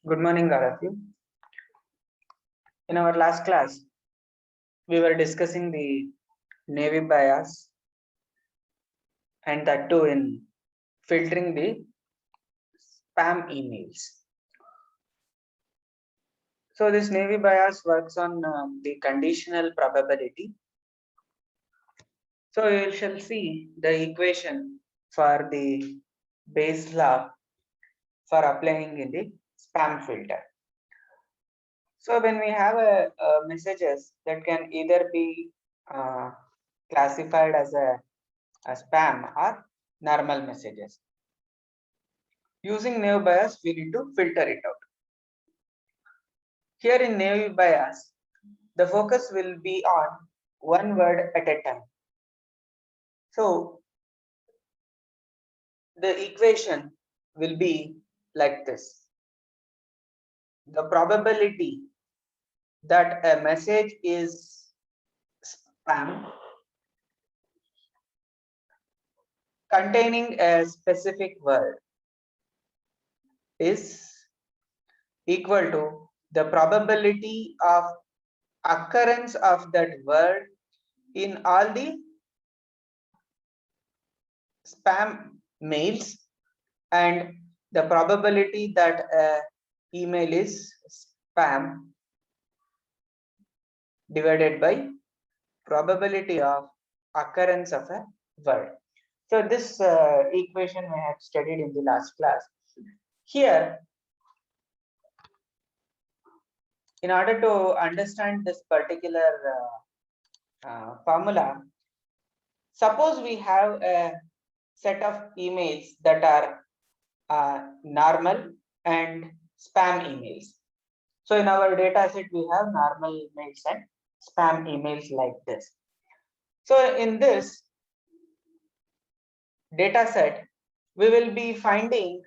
Good morning, all of you. In our last class, we were discussing the Navy bias and that too in filtering the spam emails. So this Navy bias works on the conditional probability. So you shall see the equation for the Bayes law for applying in the spam filter. So when we have messages that can either be classified as a spam or normal messages. Using Naive Bayes, we need to filter it out. Here in Naive Bayes, the focus will be on one word at a time. So the equation will be like this. The probability that a message is spam containing a specific word is equal to the probability of occurrence of that word in all the spam mails and the probability that email is spam divided by probability of occurrence of a word. So this equation we have studied in the last class. Here, in order to understand this particular formula, suppose we have a set of emails that are normal and spam emails. So in our data set, we have normal emails and spam emails like this. So in this data set, we will be finding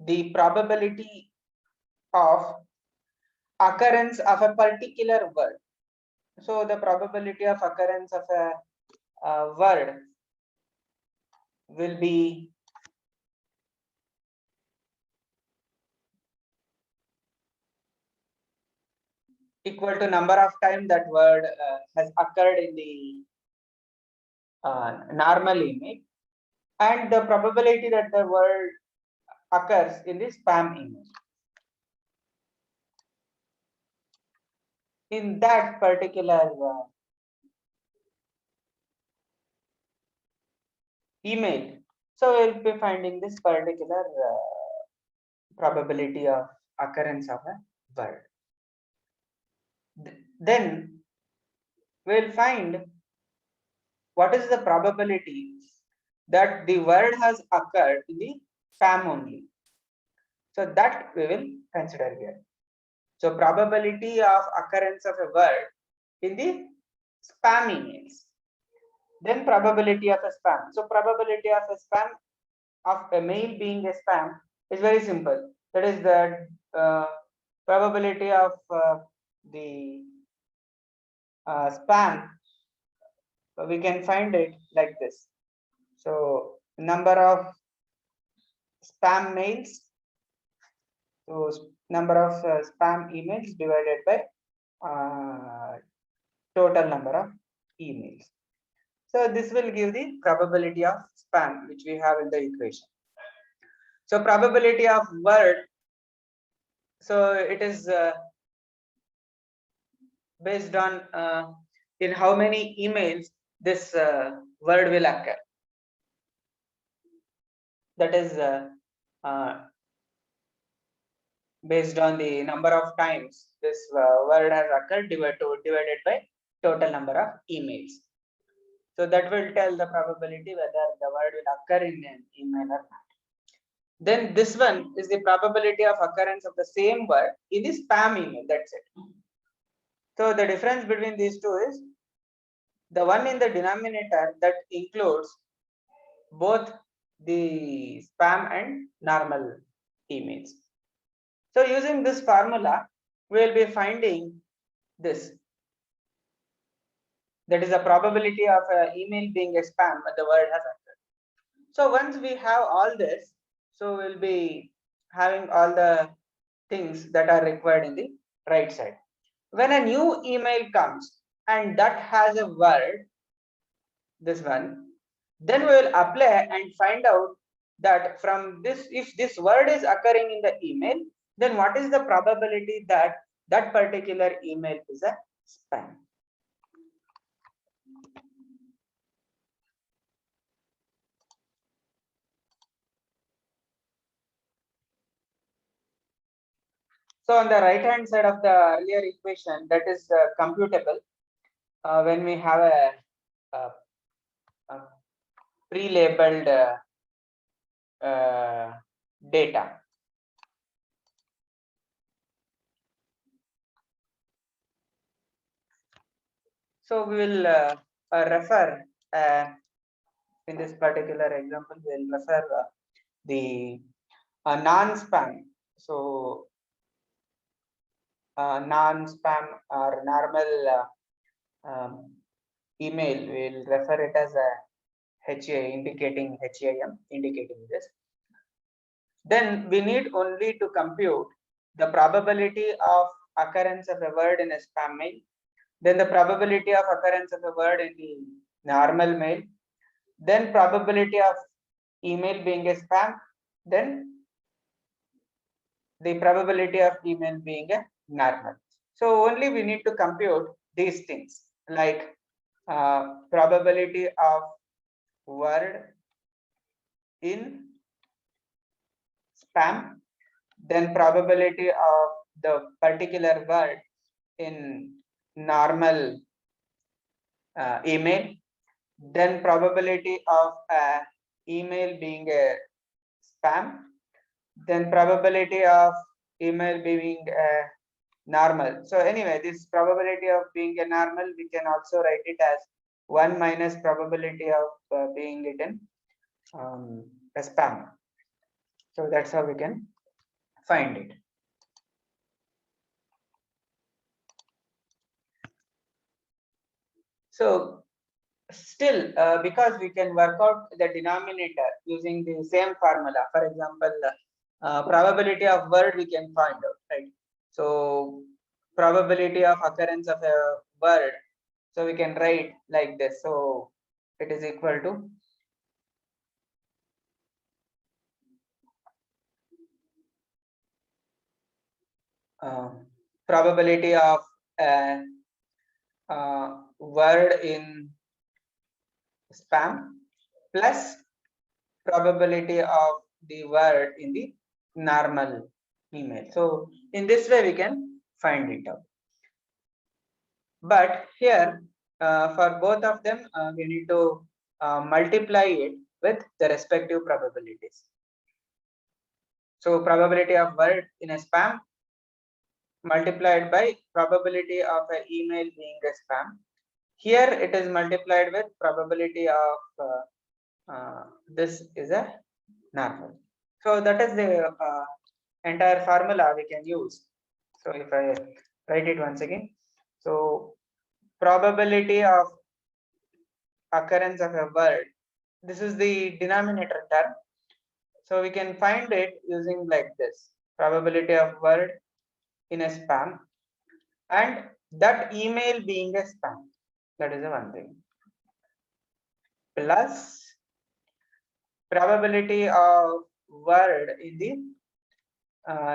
the probability of occurrence of a particular word. So the probability of occurrence of a word will be equal to number of time that word has occurred in the normal image and the probability that the word occurs in the spam image. In that particular email, so we'll be finding this particular probability of occurrence of a word. Then we'll find what is the probability that the word has occurred in the spam only. So that we will consider here. So probability of occurrence of a word in the spam emails. Then probability of a spam. So probability of a spam of a mail being a spam is very simple. That is the probability of the spam. We can find it like this. So number of spam mails, so number of spam emails divided by total number of emails. So this will give the probability of spam which we have in the equation. So probability of word, so it is based on in how many emails this word will occur. That is based on the number of times this word has occurred divided by total number of emails. So that will tell the probability whether the word will occur in an email or not. Then this one is the probability of occurrence of the same word in the spam email. That's it. So the difference between these two is the one in the denominator that includes both the spam and normal emails. So using this formula, we will be finding this. That is the probability of an email being a spam when the word has occurred. So once we have all this, so we'll be having all the things that are required in the right side. When a new email comes and that has a word, this one, then we will apply and find out that from this, if this word is occurring in the email, then what is the probability that that particular email is a spam. So on the right hand side of the earlier equation, that is computable when we have a pre-labeled data. So we will refer in this particular example, we will refer the non-spam. So non-spam or normal email, we will refer it as a HA, indicating HAM, indicating this. Then we need only to compute the probability of occurrence of a word in a spam mail, then the probability of occurrence of a word in the normal mail, then probability of email being a spam, then the probability of email being a normal. So only we need to compute these things like probability of word in spam, then probability of the particular word in normal email, then probability of email being a spam, then probability of email being normal. So anyway, this probability of being a normal, we can also write it as 1 minus probability of being it in a spam. So that's how we can find it. So still, because we can work out the denominator using the same formula. For example, probability of word we can find out, right? So probability of occurrence of a word, so we can write like this. So it is equal to probability of word in spam plus probability of the word in the normal email. So in this way we can find it out. But here for both of them we need to multiply it with the respective probabilities. So probability of word in a spam multiplied by probability of an email being a spam. Here it is multiplied with probability of this is a normal. So that is the entire formula we can use. So if I write it once again, so probability of occurrence of a word, this is the denominator term. So we can find it using like this, probability of word in a spam and that email being a spam. That is the one thing. Plus probability of word in the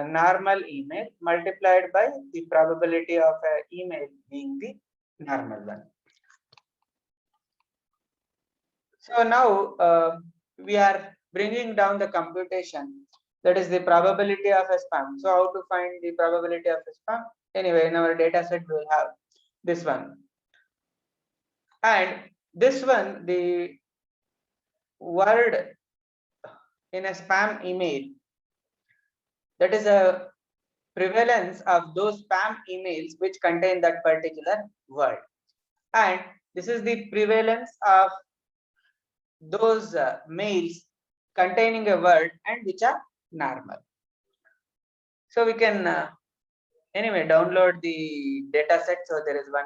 normal email multiplied by the probability of email being the normal one. So now we are bringing down the computation, that is the probability of a spam. So how to find the probability of a spam? Anyway, in our data set we will have this one, and this one, the word in a spam email, that is a prevalence of those spam emails which contain that particular word, and this is the prevalence of those mails containing a word and which are normal. So we can anyway download the data set. So there is one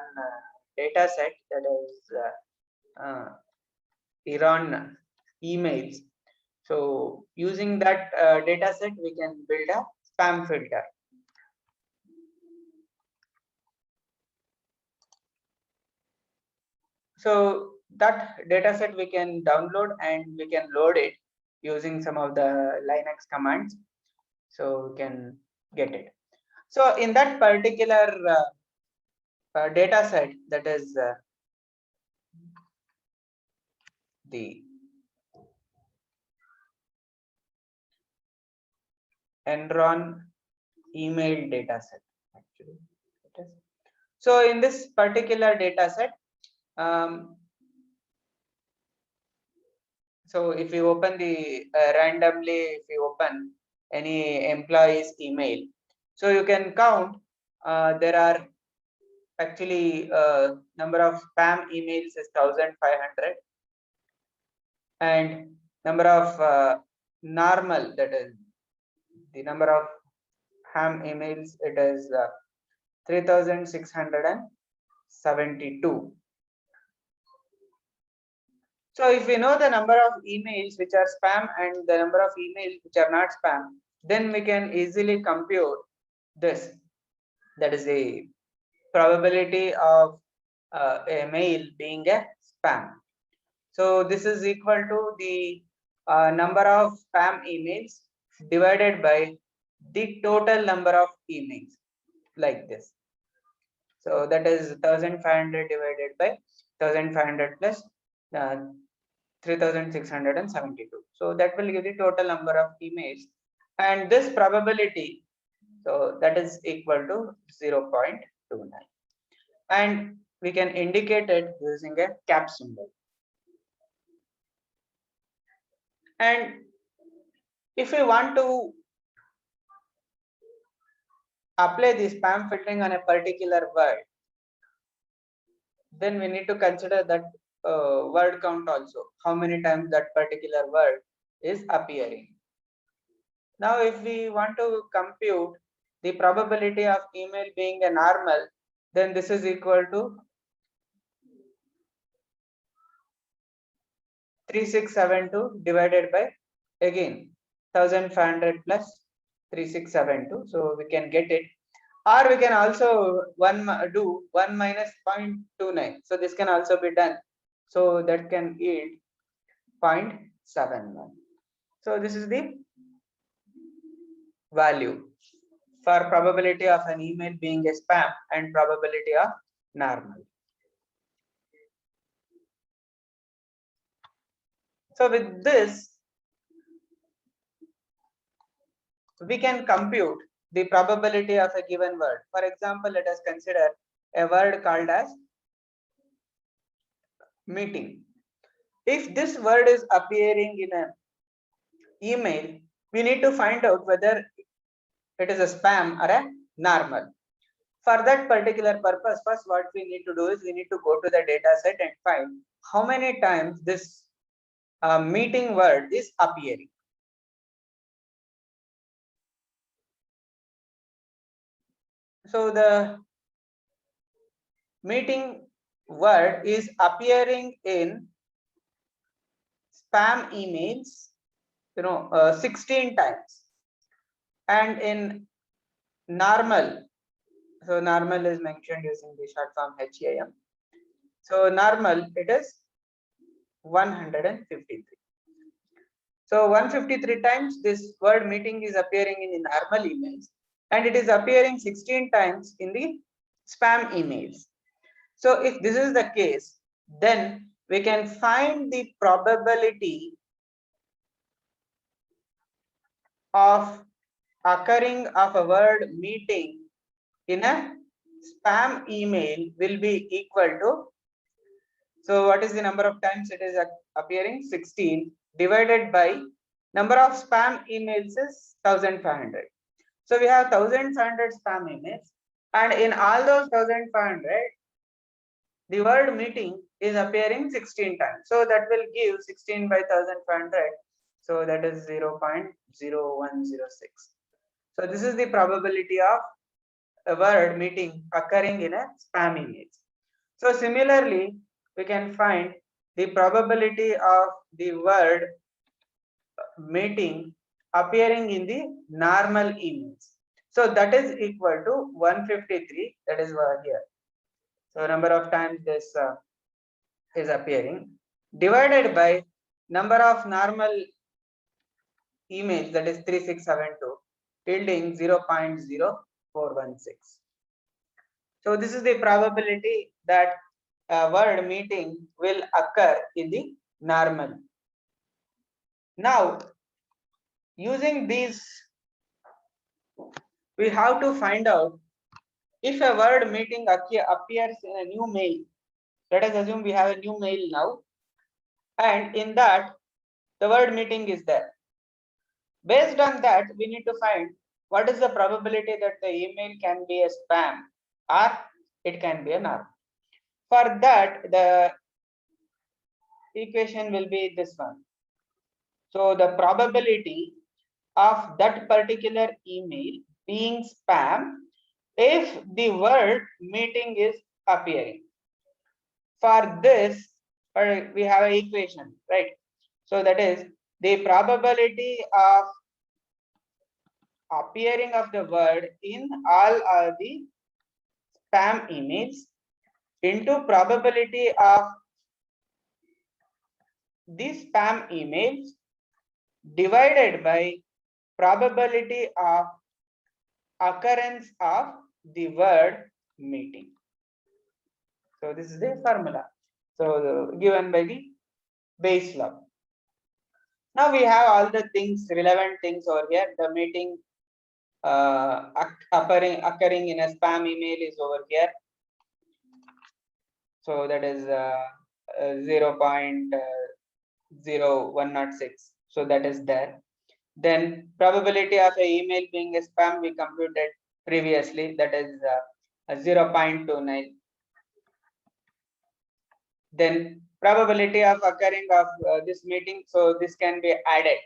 data set that is Iran emails. So using that data set we can build a spam filter. So that data set we can download and we can load it using some of the Linux commands. So we can get it. So in that particular data set, that is the Enron email data set. Actually, it is. So in this particular data set, so if you open the randomly, if you open any employee's email, so you can count. There are actually number of spam emails is 1500, and number of normal, that is the number of ham emails, it is 3672. So if we know the number of emails which are spam and the number of emails which are not spam, then we can easily compute this. That is the probability of a mail being a spam. So this is equal to the number of spam emails divided by the total number of emails, like this. So that is 1500 divided by 1500 plus 3672. So that will give the total number of emails, and this probability, so that is equal to 0.29, and we can indicate it using a cap symbol. And if we want to apply the spam filtering on a particular word, then we need to consider that word count also, how many times that particular word is appearing. Now if we want to compute the probability of email being a normal, then this is equal to 3672 divided by, again, 1500 plus 3672. So we can get it, or we can also do 1 minus 0.29. So this can also be done. So that can yield 0.71. So this is the value for probability of an email being a spam and probability of normal. So with this, we can compute the probability of a given word. For example, let us consider a word called as meeting. If this word is appearing in an email, we need to find out whether it is a spam or a normal. For that particular purpose, first what we need to do is we need to go to the data set and find how many times this meeting word is appearing. So the meeting word is appearing in spam emails, 16 times, and in normal, so normal is mentioned using the short form HAM. So normal, it is 153. So 153 times this word meeting is appearing in the normal emails, and it is appearing 16 times in the spam emails. So if this is the case, then we can find the probability of occurring of a word meeting in a spam email will be equal to, so what is the number of times it is appearing? 16 divided by number of spam emails is 1500. So we have 1500 spam emails, and in all those 1500, the word meeting is appearing 16 times. So that will give 16 by 1500. So that is 0.0106. So this is the probability of a word meeting occurring in a spam image. So similarly, we can find the probability of the word meeting appearing in the normal image. So that is equal to 153. That is here. So number of times this is appearing divided by number of normal emails, that is 3672 tilde 0.0416. So this is the probability that a word meeting will occur in the normal. Now, using these, we have to find out if a word meeting appears in a new mail. Let us assume we have a new mail now, and in that the word meeting is there. Based on that, we need to find what is the probability that the email can be a spam or it can be a normal. For that, the equation will be this one. So the probability of that particular email being spam if the word meeting is appearing. For this, we have an equation, right? So that is the probability of appearing of the word in all the spam emails into probability of these spam emails divided by probability of occurrence of the word meeting. So this is the formula. So given by the Bayes law. Now we have all the things, relevant things over here. The meeting occurring in a spam email is over here. So that is 0.0106. So that is there. Then probability of a email being a spam we computed previously, that is 0.29. Then probability of occurring of this meeting, so this can be added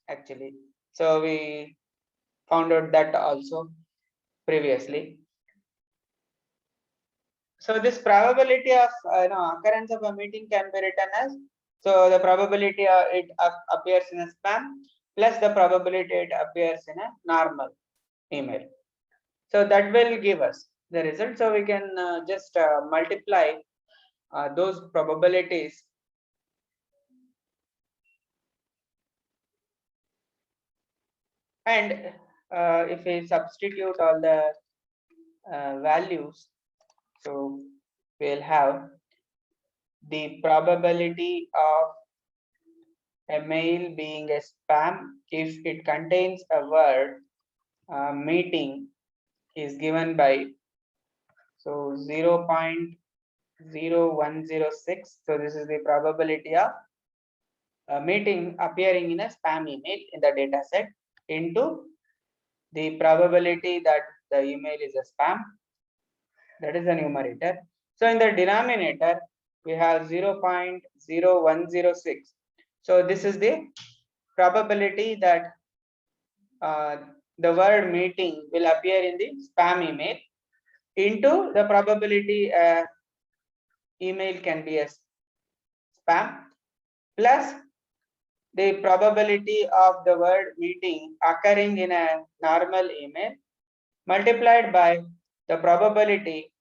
actually. So we found out that also previously. So this probability of occurrence of a meeting can be written as, so the probability it appears in a spam plus the probability it appears in a normal email. So that will give us the result. So we can just multiply those probabilities and if we substitute all the values, so we'll have the probability of a mail being a spam if it contains a word meeting is given by, so 0.0106. So this is the probability of a meeting appearing in a spam email in the data set into the probability that the email is a spam, that is the numerator. So in the denominator we have 0.0106. so this is the probability that the word meeting will appear in the spam email into the probability email can be a spam plus the probability of the word meeting occurring in a normal email multiplied by the probability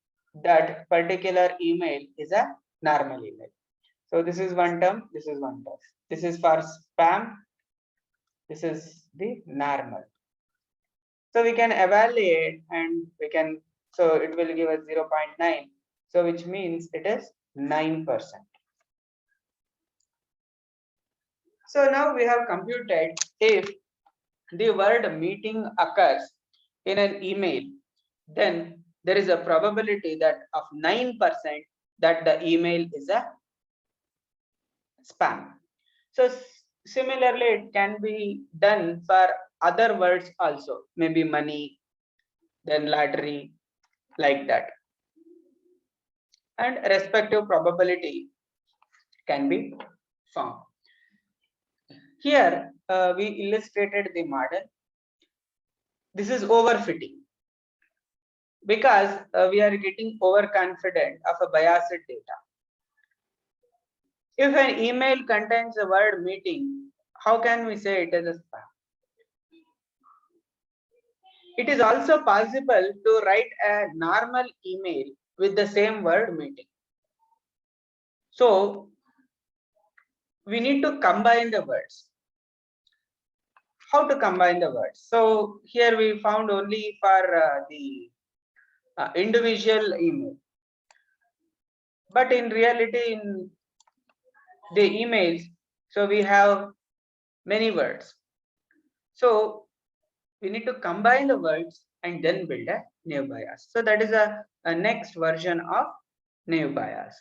that particular email is a normal email. So this is one term, this is one term. This is for spam, this is the normal. So we can evaluate and we can, so it will give us 0.9. So which means it is 9%. So now we have computed if the word meeting occurs in an email, then there is a probability that of 9% that the email is a spam. So similarly, it can be done for other words also, maybe money, then lottery, like that. And respective probability can be found. Here we illustrated the model. This is overfitting because we are getting overconfident of a biased data. If an email contains the word meeting, how can we say it is a spam? It is also possible to write a normal email with the same word meeting. So we need to combine the words. How to combine the words? So here we found only for the individual email, but in reality in the emails, so we have many words. So we need to combine the words and then build a naive Bayes. So that is a next version of naive Bayes.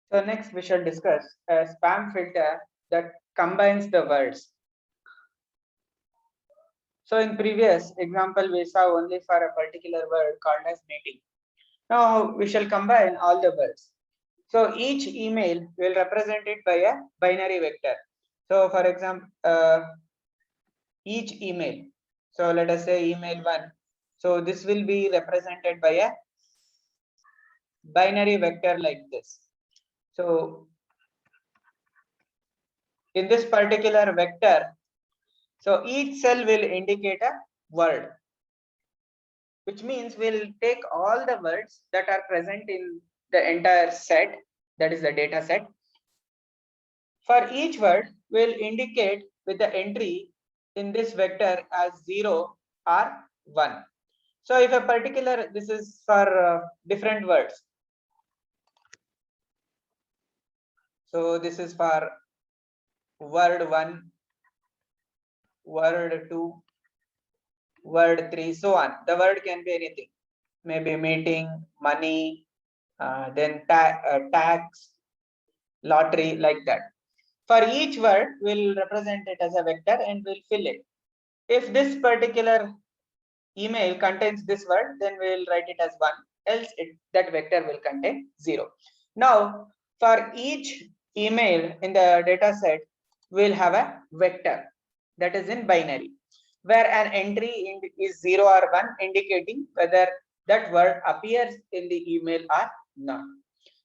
So next we shall discuss a spam filter that combines the words. So in previous example, we saw only for a particular word called as meeting. Now we shall combine all the words. So each email will represent it by a binary vector. So for example, each email. So let us say email 1. So this will be represented by a binary vector like this. So in this particular vector, so each cell will indicate a word, which means we'll take all the words that are present in the entire set, that is the data set. For each word, we'll indicate with the entry in this vector as 0 or 1. So if a particular, this is for different words. So this is for word 1, word 2, word 3, so on. The word can be anything, maybe meeting, money, then tax, lottery, like that. For each word, we'll represent it as a vector and we'll fill it. If this particular email contains this word, then we'll write it as 1, else that vector will contain 0. Now, for each email in the data set, we'll have a vector that is in binary, where an entry is 0 or 1, indicating whether that word appears in the email or not.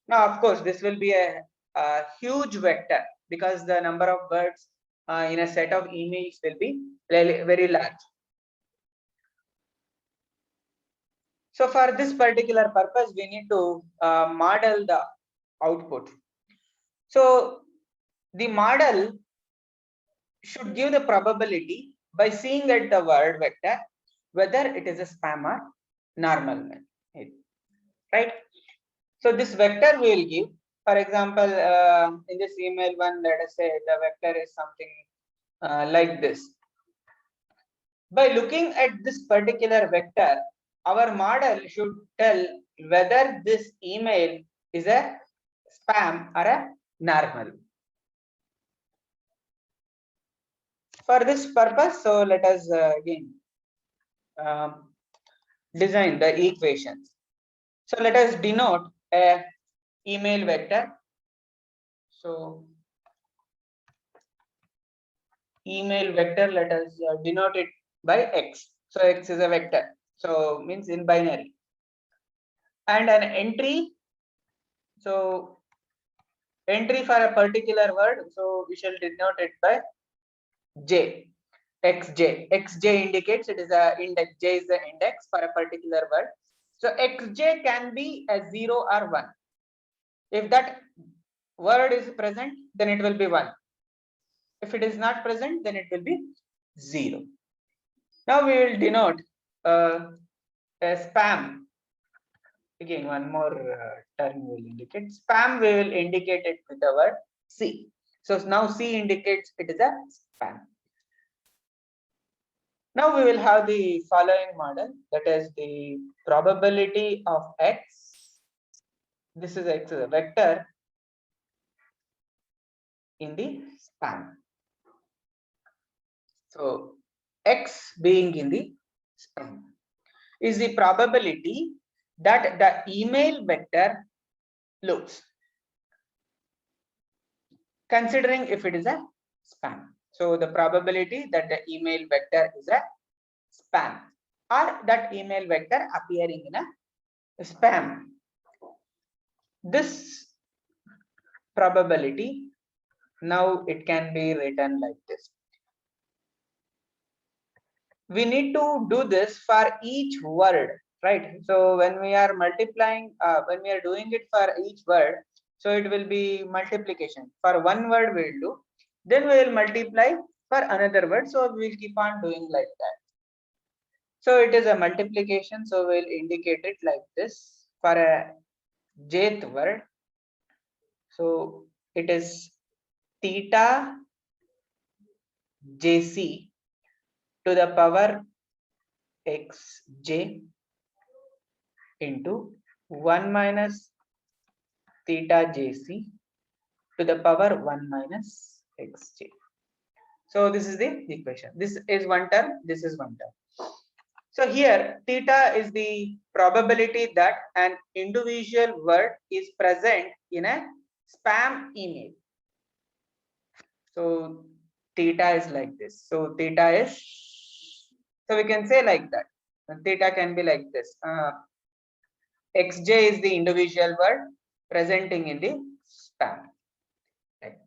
Now, of course, this will be a huge vector because the number of words in a set of emails will be very large. So for this particular purpose, we need to model the output. So the model should give the probability by seeing at the word vector whether it is a spam or normal, right? So this vector we will give. For example, in this email one, let us say the vector is something like this. By looking at this particular vector, our model should tell whether this email is a spam or a normal. For this purpose, so let us again design the equations. So let us denote a email vector. So email vector, let us denote it by x. So x is a vector, so means in binary. And an entry, so entry for a particular word, so we shall denote it by j, xj indicates it is a index, j is the index for a particular word. So xj can be a 0 or 1. If that word is present, then it will be 1. If it is not present, then it will be 0. Now we will denote a spam. Again, one more term will indicate spam. We will indicate it with the word C. So now C indicates it is a spam. Now we will have the following model, that is the probability of x. This is x, a vector in the spam. So x being in the spam is the probability that the email vector looks, considering if it is a spam. So the probability that the email vector is a spam or that email vector appearing in a spam. This probability Now it can be written like this. We need to do this for each word, right? So when we are multiplying, when we are doing it for each word, so it will be multiplication. For one word we'll do, then we will multiply for another word. So we'll keep on doing like that. So it is a multiplication. So we'll indicate it like this for a jth word. So it is theta jc to the power xj into 1 minus theta jc to the power 1 minus xj. So this is the equation. This is one term, this is one term. So here theta is the probability that an individual word is present in a spam email. So theta is like this. So theta is, so we can say like that. And theta can be like this. Xj is the individual word presenting in the spam. Like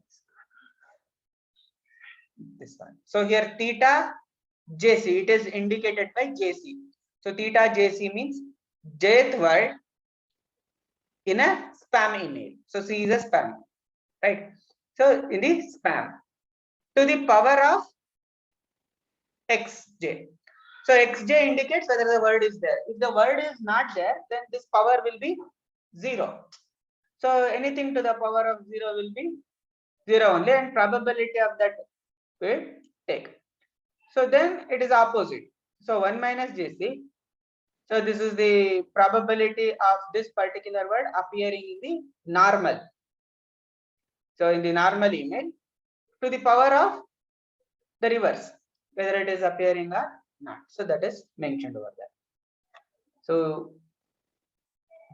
this one. So here theta jc, it is indicated by jc. So theta jc means jth word in a spam email. So C is a spam, right? So in the spam to the power of xj. So xj indicates whether the word is there. If the word is not there, then this power will be 0. So anything to the power of 0 will be 0 only, and probability of that will take. So then it is opposite. So 1 minus jc. So this is the probability of this particular word appearing in the normal. So in the normal email to the power of the reverse, whether it is appearing or not. So that is mentioned over there. So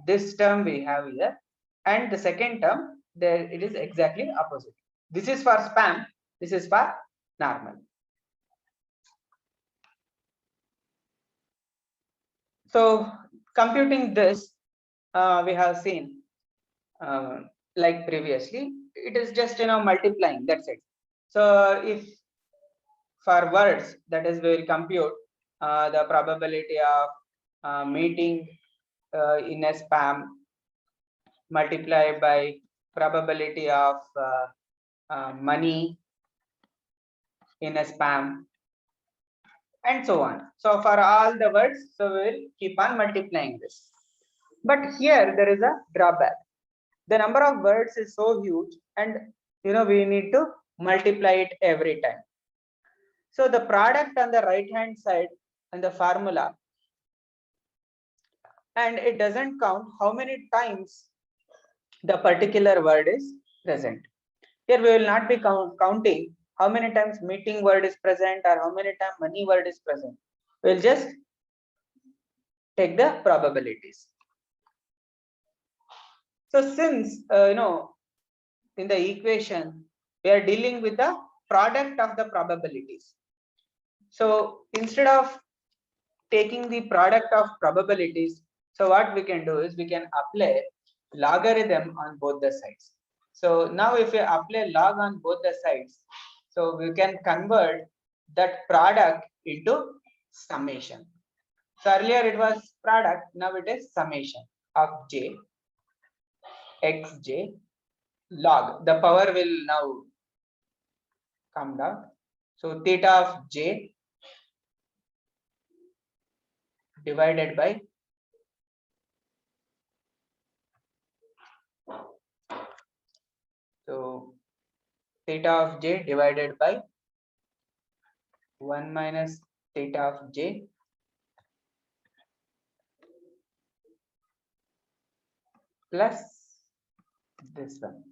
this term we have here, and the second term there it is exactly opposite. This is for spam, this is for normal. So computing this, we have seen like previously, it is just multiplying, that's it. So if for words, that is, we will compute the probability of meeting in a spam multiplied by probability of money in a spam, and so on. So for all the words, so we will keep on multiplying this. But here there is a drawback. The number of words is so huge, and we need to multiply it every time. So the product on the right hand side and the formula, and it doesn't count how many times the particular word is present. Here we will not be counting how many times meeting word is present or how many times money word is present. We'll just take the probabilities. So since in the equation we are dealing with the product of the probabilities. So instead of taking the product of probabilities, so what we can do is we can apply logarithm on both the sides. So now if we apply log on both the sides, so we can convert that product into summation. So earlier it was product, now it is summation of j xj log. The power will now come down. So theta of j divided by theta of j divided by 1 minus theta of j plus this one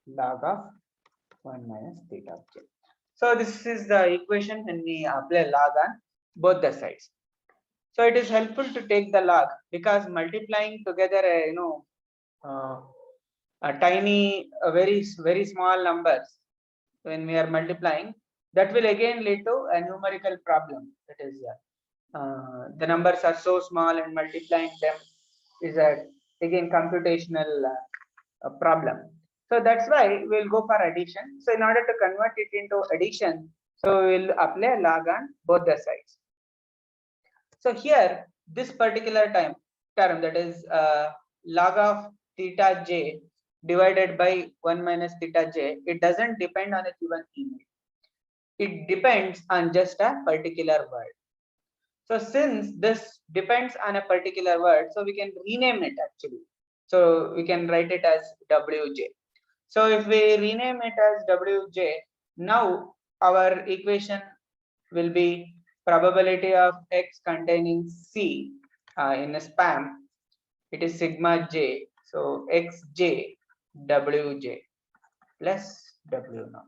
log of 1 minus theta of j. So this is the equation when we apply log on both the sides. So it is helpful to take the log because multiplying together a tiny very small numbers when we are multiplying, that will again lead to a numerical problem. That is the numbers are so small and multiplying them is a again computational problem. So that's why we'll go for addition. So in order to convert it into addition, so we'll apply log on both the sides. So here, this particular term, that is log of theta j divided by 1 minus theta j, it doesn't depend on a given email. It depends on just a particular word. So since this depends on a particular word, so we can rename it actually. So we can write it as wj. So if we rename it as wj, now our equation will be probability of x containing c in a spam. It is sigma j. So xj wj plus w naught.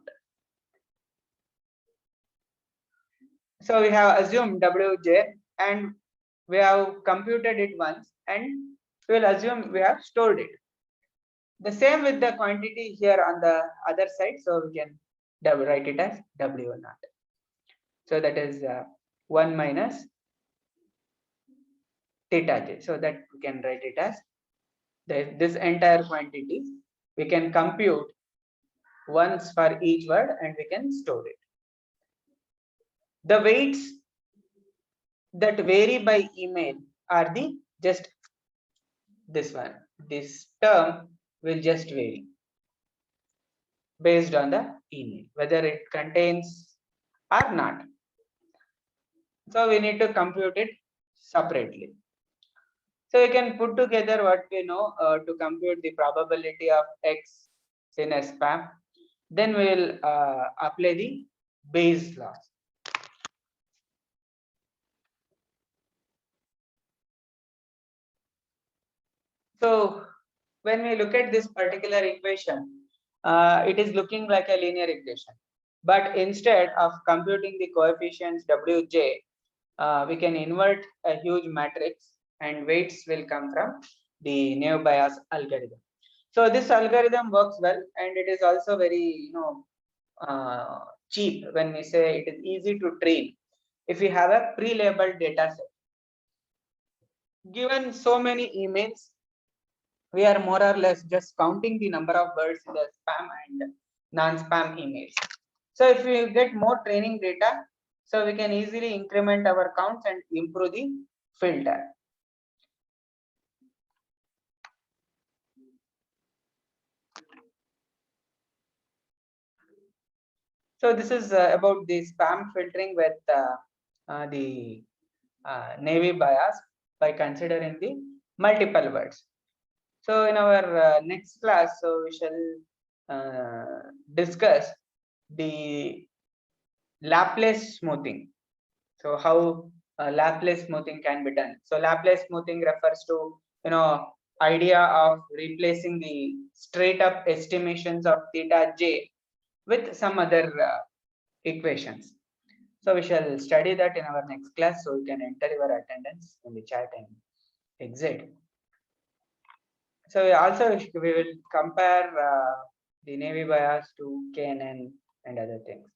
So we have assumed wj and we have computed it once, and we will assume we have stored it. The same with the quantity here on the other side, so we can write it as w naught. So that is 1 minus theta j. So that we can write it as this entire quantity. We can compute once for each word and we can store it. The weights that vary by email are the just this one. This term will just vary based on the email, whether it contains or not. So we need to compute it separately. So we can put together what we know to compute the probability of x in a spam. Then we will apply the Bayes law. So when we look at this particular equation, it is looking like a linear equation. But instead of computing the coefficients wj, we can invert a huge matrix and weights will come from the naive Bayes algorithm. So this algorithm works well, and it is also very cheap when we say it is easy to train. If we have a pre-labeled data set, given so many emails, we are more or less just counting the number of words in the spam and non-spam emails. So if we get more training data, so we can easily increment our counts and improve the filter. So this is about the spam filtering with the naive Bayes by considering the multiple words. So in our next class, so we shall discuss the Laplace smoothing. So how Laplace smoothing can be done. So Laplace smoothing refers to idea of replacing the straight up estimations of theta j with some other equations. So we shall study that in our next class. So you can enter your attendance in the chat and exit. So also we will compare the naive Bayes to KNN and other things.